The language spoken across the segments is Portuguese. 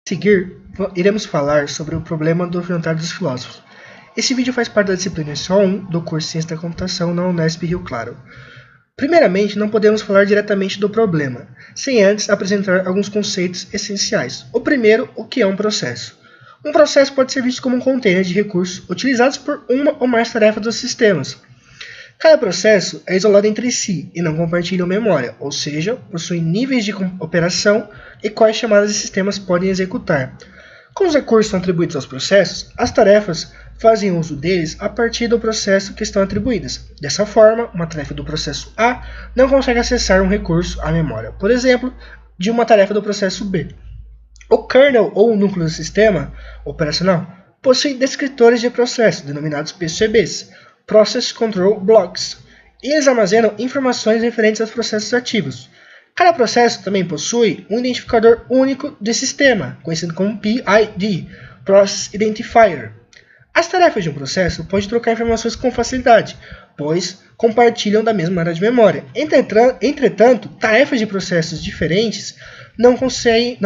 Seguir, iremos falar sobre o problema do inventário dos filósofos. Esse vídeo faz parte da disciplina só 1 do curso Ciência da Computação na Unesp Rio Claro. Primeiramente, não podemos falar diretamente do problema, sem antes apresentar alguns conceitos essenciais. O primeiro, o que é um processo. Um processo pode ser visto como um container de recursos utilizados por uma ou mais tarefas dos sistemas. Cada processo é isolado entre si e não compartilha memória, ou seja, possui níveis de operação e quais chamadas de sistemas podem executar. Como os recursos são atribuídos aos processos, as tarefas fazem uso deles a partir do processo que estão atribuídas. Dessa forma, uma tarefa do processo A não consegue acessar um recurso à memória, por exemplo, de uma tarefa do processo B. O kernel ou o núcleo do sistema operacional possui descritores de processo, denominados PCBs, Process Control Blocks, e eles armazenam informações referentes aos processos ativos. Cada processo também possui um identificador único de sistema, conhecido como PID, Process Identifier. As tarefas de um processo podem trocar informações com facilidade, pois compartilham da mesma área de memória. Entretanto, tarefas de processos diferentes não conseguem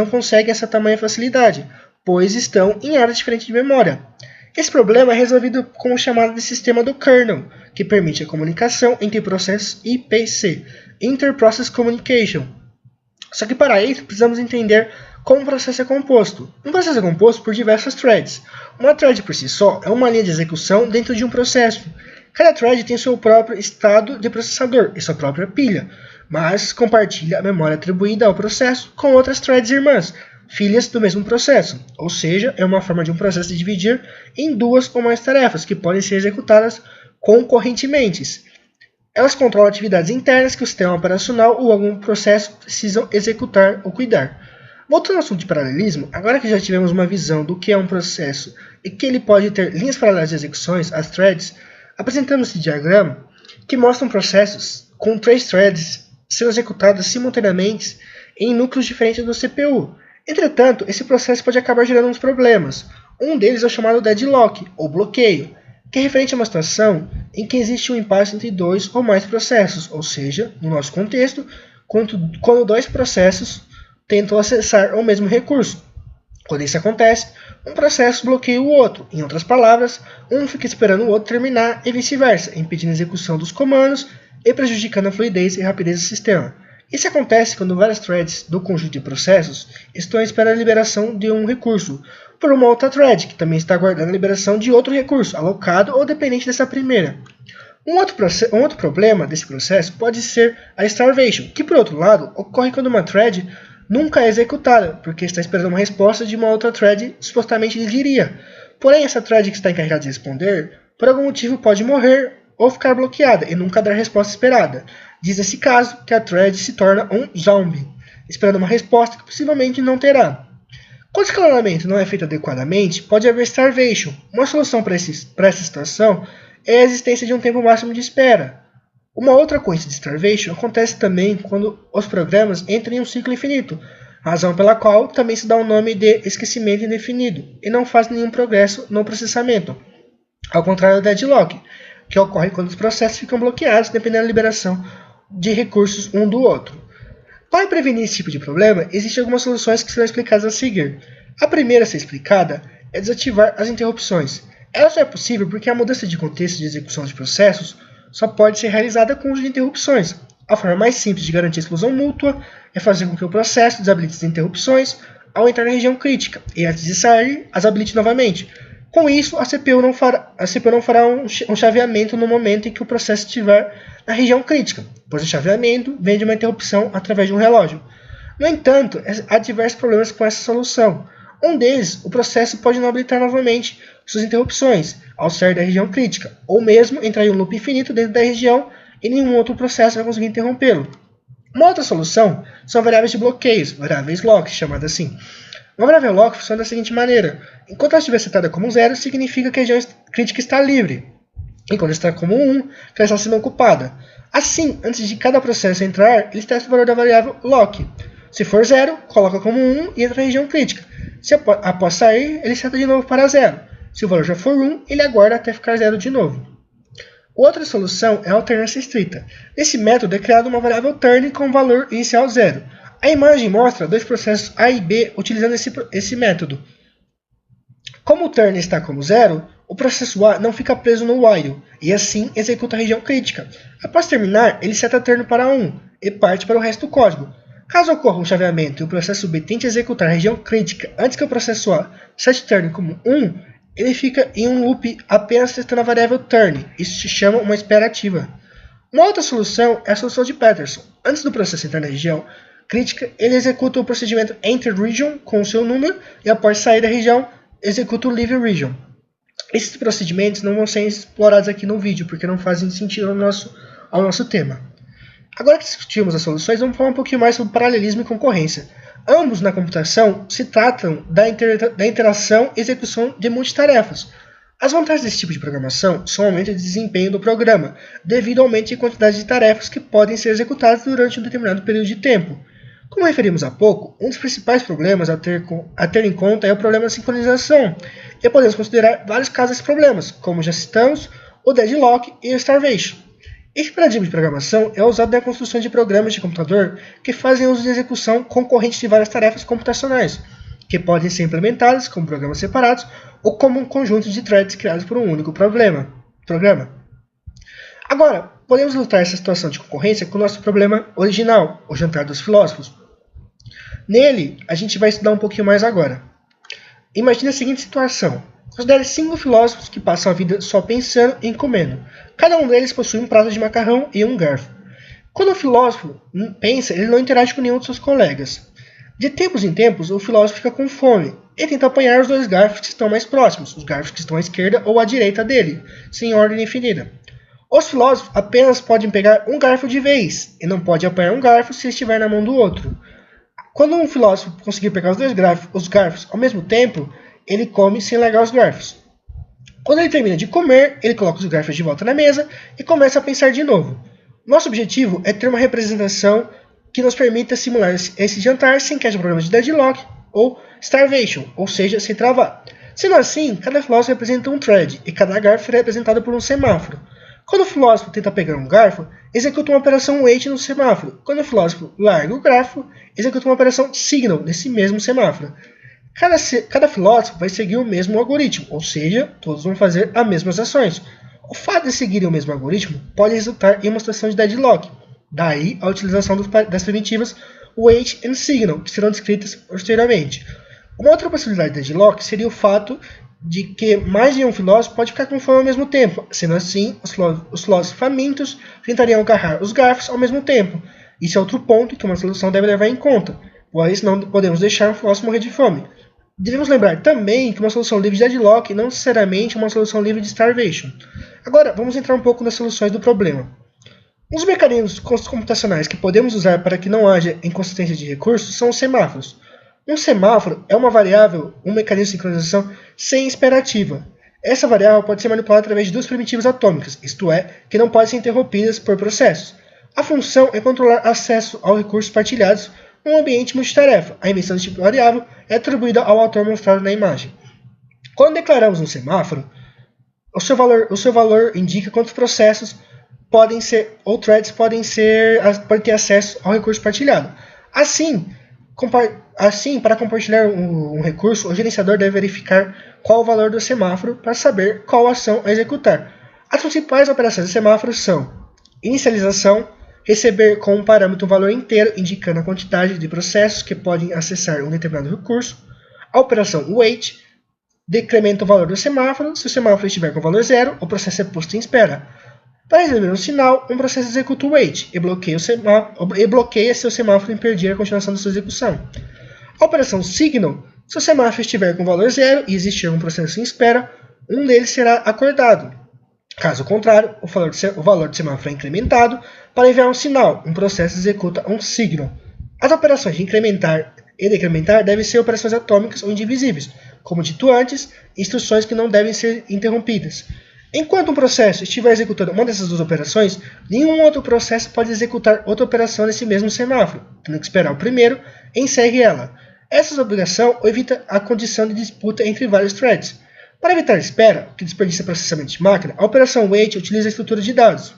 essa tamanha facilidade, pois estão em áreas diferentes de memória. Esse problema é resolvido com o chamado de sistema do kernel, que permite a comunicação entre processos IPC, Inter-Process Communication. Só que para isso precisamos entender como um processo é composto. Um processo é composto por diversas threads. Uma thread por si só é uma linha de execução dentro de um processo. Cada thread tem seu próprio estado de processador e sua própria pilha, mas compartilha a memória atribuída ao processo com outras threads irmãs, filhas do mesmo processo, ou seja, é uma forma de um processo de dividir em duas ou mais tarefas que podem ser executadas concorrentemente. Elas controlam atividades internas que o sistema operacional ou algum processo precisam executar ou cuidar. Voltando ao assunto de paralelismo, agora que já tivemos uma visão do que é um processo e que ele pode ter linhas paralelas de execuções, as threads, apresentamos esse diagrama que mostra processos com 3 threads sendo executados simultaneamente em núcleos diferentes do CPU. Entretanto, esse processo pode acabar gerando uns problemas. Um deles é o chamado deadlock, ou bloqueio, que é referente a uma situação em que existe um impasse entre 2 ou mais processos, ou seja, no nosso contexto, quando 2 processos tentam acessar o mesmo recurso. Quando isso acontece, um processo bloqueia o outro. Em outras palavras, um fica esperando o outro terminar e vice-versa, impedindo a execução dos comandos e prejudicando a fluidez e rapidez do sistema. Isso acontece quando várias threads do conjunto de processos estão à espera da liberação de um recurso por uma outra thread, que também está aguardando a liberação de outro recurso, alocado ou dependente dessa primeira. Um outro problema desse processo pode ser a starvation, que por outro lado ocorre quando uma thread nunca é executada, porque está esperando uma resposta de uma outra thread supostamente lhe diria. Porém, essa thread que está encarregada de responder, por algum motivo pode morrer ou ficar bloqueada e nunca dar a resposta esperada. Diz nesse caso que a thread se torna um zombie, esperando uma resposta que possivelmente não terá. Quando o escalonamento não é feito adequadamente, pode haver starvation. Uma solução para essa situação é a existência de um tempo máximo de espera. Uma outra coisa de starvation acontece também quando os programas entram em um ciclo infinito, razão pela qual também se dá o nome de esquecimento indefinido e não faz nenhum progresso no processamento, ao contrário do deadlock, que ocorre quando os processos ficam bloqueados dependendo da liberação de recursos um do outro. Para prevenir esse tipo de problema, existem algumas soluções que serão explicadas a seguir. A primeira a ser explicada é desativar as interrupções. Ela só é possível porque a mudança de contexto de execução de processos só pode ser realizada com o uso de interrupções. A forma mais simples de garantir a exclusão mútua é fazer com que o processo desabilite as interrupções ao entrar na região crítica e antes de sair, as habilite novamente. Com isso, a CPU não fará um chaveamento no momento em que o processo estiver na região crítica, pois o chaveamento vem de uma interrupção através de um relógio. No entanto, há diversos problemas com essa solução. Um deles, o processo pode não habilitar novamente suas interrupções ao sair da região crítica, ou mesmo entrar em um loop infinito dentro da região e nenhum outro processo vai conseguir interrompê-lo. Uma outra solução são variáveis de bloqueios, variáveis lock, chamadas assim. Uma variável lock funciona da seguinte maneira: enquanto ela estiver setada como 0, significa que a região crítica está livre, enquanto está como 1, que ela está sendo ocupada. Assim, antes de cada processo entrar, ele testa o valor da variável lock. Se for 0, coloca como 1 e entra na região crítica. Se após sair, ele seta de novo para 0. Se o valor já for 1, ele aguarda até ficar 0 de novo. Outra solução é a alternância estrita. Nesse método é criada uma variável turn com valor inicial 0. A imagem mostra dois processos A e B utilizando esse método. Como o turn está como 0, o processo A não fica preso no while, e assim executa a região crítica. Após terminar, ele seta turn para 1 e parte para o resto do código. Caso ocorra um chaveamento e o processo B tente executar a região crítica antes que o processo A sete turn como 1, ele fica em um loop apenas testando a variável turn. Isso se chama uma espera ativa. Uma outra solução é a solução de Peterson. Antes do processo entrar na região crítica, ele executa o procedimento enter region com o seu número e após sair da região, executa o leave region. Esses procedimentos não vão ser explorados aqui no vídeo, porque não fazem sentido ao nosso tema. Agora que discutimos as soluções, vamos falar um pouquinho mais sobre paralelismo e concorrência. Ambos na computação se tratam da interação e execução de multitarefas. As vantagens desse tipo de programação são o aumento de desempenho do programa, devido ao aumento de quantidade de tarefas que podem ser executadas durante um determinado período de tempo. Como referimos há pouco, um dos principais problemas a ter em conta é o problema da sincronização, e podemos considerar vários casos desses problemas, como já citamos, o deadlock e o starvation. Esse paradigma de programação é usado na construção de programas de computador que fazem uso de execução concorrente de várias tarefas computacionais, que podem ser implementadas como programas separados ou como um conjunto de threads criados por um único programa. Agora, podemos ilustrar essa situação de concorrência com o nosso problema original, o jantar dos filósofos. Nele, a gente vai estudar um pouquinho mais agora. Imagine a seguinte situação. Considere 5 filósofos que passam a vida só pensando e comendo. Cada um deles possui um prato de macarrão e um garfo. Quando o filósofo pensa, ele não interage com nenhum de seus colegas. De tempos em tempos, o filósofo fica com fome e tenta apanhar os dois garfos que estão mais próximos, os garfos que estão à esquerda ou à direita dele, sem ordem definida. Os filósofos apenas podem pegar um garfo de vez e não pode apanhar um garfo se estiver na mão do outro. Quando um filósofo conseguir pegar os garfos ao mesmo tempo, ele come sem largar os garfos. Quando ele termina de comer, ele coloca os garfos de volta na mesa e começa a pensar de novo. Nosso objetivo é ter uma representação que nos permita simular esse jantar sem que haja problemas de deadlock ou starvation, ou seja, sem travar. Sendo assim, cada filósofo representa um thread e cada garfo é representado por um semáforo. Quando o filósofo tenta pegar um garfo, executa uma operação wait no semáforo. Quando o filósofo larga o garfo, executa uma operação signal nesse mesmo semáforo. Cada filósofo vai seguir o mesmo algoritmo, ou seja, todos vão fazer as mesmas ações. O fato de seguirem o mesmo algoritmo pode resultar em uma situação de deadlock. Daí a utilização das primitivas wait e signal, que serão descritas posteriormente. Uma outra possibilidade de deadlock seria o fato de que mais de um filósofo pode ficar com fome ao mesmo tempo. Sendo assim, os filósofos famintos tentariam agarrar os garfos ao mesmo tempo. Isso é outro ponto que uma solução deve levar em conta, pois não podemos deixar um filósofo morrer de fome. Devemos lembrar também que uma solução livre de deadlock não necessariamente é uma solução livre de starvation. Agora, vamos entrar um pouco nas soluções do problema. Um dos mecanismos computacionais que podemos usar para que não haja inconsistência de recursos são os semáforos. Um semáforo é uma variável, um mecanismo de sincronização sem esperativa. Essa variável pode ser manipulada através de duas primitivas atômicas, isto é, que não podem ser interrompidas por processos. A função é controlar acesso aos recursos partilhados num ambiente multitarefa. A emissão desse tipo de variável é atribuída ao autor mostrado na imagem. Quando declaramos um semáforo, o seu valor indica quantos processos podem ser ou threads podem ter acesso ao recurso partilhado. Assim, para compartilhar um recurso, o gerenciador deve verificar qual o valor do semáforo para saber qual ação a executar. As principais operações do semáforo são inicialização, receber com um parâmetro um valor inteiro indicando a quantidade de processos que podem acessar um determinado recurso. A operação wait decrementa o valor do semáforo. Se o semáforo estiver com valor 0, o processo é posto em espera. Para receber um sinal, um processo executa o wait e bloqueia seu semáforo e impedir a continuação da sua execução. A operação signal, se o semáforo estiver com valor 0 e existir um processo em espera, um deles será acordado. Caso contrário, o valor do semáforo é incrementado. Para enviar um sinal, um processo executa um signal. As operações de incrementar e decrementar devem ser operações atômicas ou indivisíveis. Como dito antes, instruções que não devem ser interrompidas. Enquanto um processo estiver executando uma dessas duas operações, nenhum outro processo pode executar outra operação nesse mesmo semáforo, tendo que esperar o primeiro e encerre ela. Essa obrigação evita a condição de disputa entre vários threads. Para evitar espera, que desperdiça processamento de máquina, a operação wait utiliza a estrutura de dados.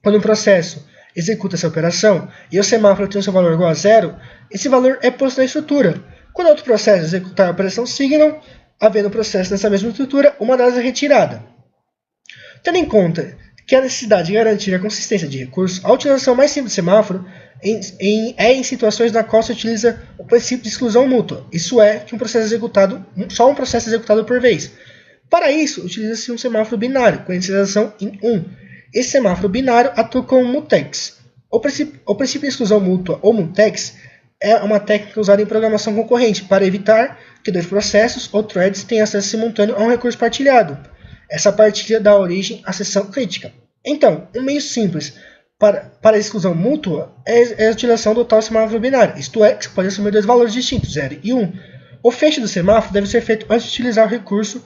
Quando um processo executa essa operação e o semáforo tem o seu valor igual a 0, esse valor é posto na estrutura. Quando outro processo executar a operação signal, havendo processo nessa mesma estrutura, uma delas é retirada. Tendo em conta que a necessidade de garantir a consistência de recursos, a utilização mais simples do semáforo é em situações na qual se utiliza o princípio de exclusão mútua, isso é, que só um processo executado por vez. Para isso, utiliza-se um semáforo binário, com inicialização em 1. Esse semáforo binário atua como mutex. O princípio de exclusão mútua, ou mutex, é uma técnica usada em programação concorrente para evitar que dois processos ou threads tenham acesso simultâneo a um recurso partilhado. Essa partilha dá origem à seção crítica. Então, um meio simples para a exclusão mútua é a utilização do tal semáforo binário, isto é, que pode assumir dois valores distintos, 0 e 1. O fecho do semáforo deve ser feito antes de utilizar o recurso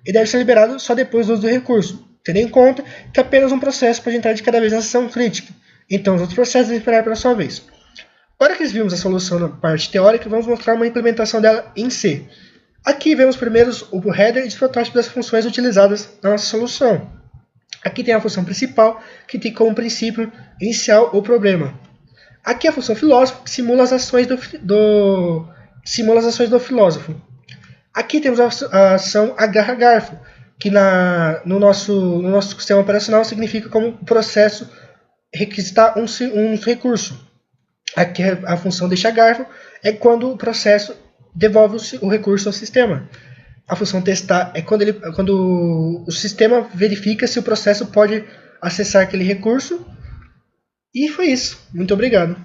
e deve ser liberado só depois do uso do recurso, tendo em conta que apenas um processo pode entrar de cada vez na seção crítica, então os outros processos devem esperar pela sua vez. Agora que vimos a solução na parte teórica, vamos mostrar uma implementação dela em C. Aqui vemos primeiro o header e os protótipos das funções utilizadas na nossa solução. Aqui tem a função principal, que tem como princípio inicial o problema. Aqui a função filósofo, que simula as ações do filósofo. Aqui temos a ação agarra-garfo, que no nosso sistema operacional significa como o processo requisitar um recurso. Aqui a função deixa-garfo é quando o processo devolve o recurso ao sistema. A função testar é quando o sistema verifica se o processo pode acessar aquele recurso. E foi isso. Muito obrigado.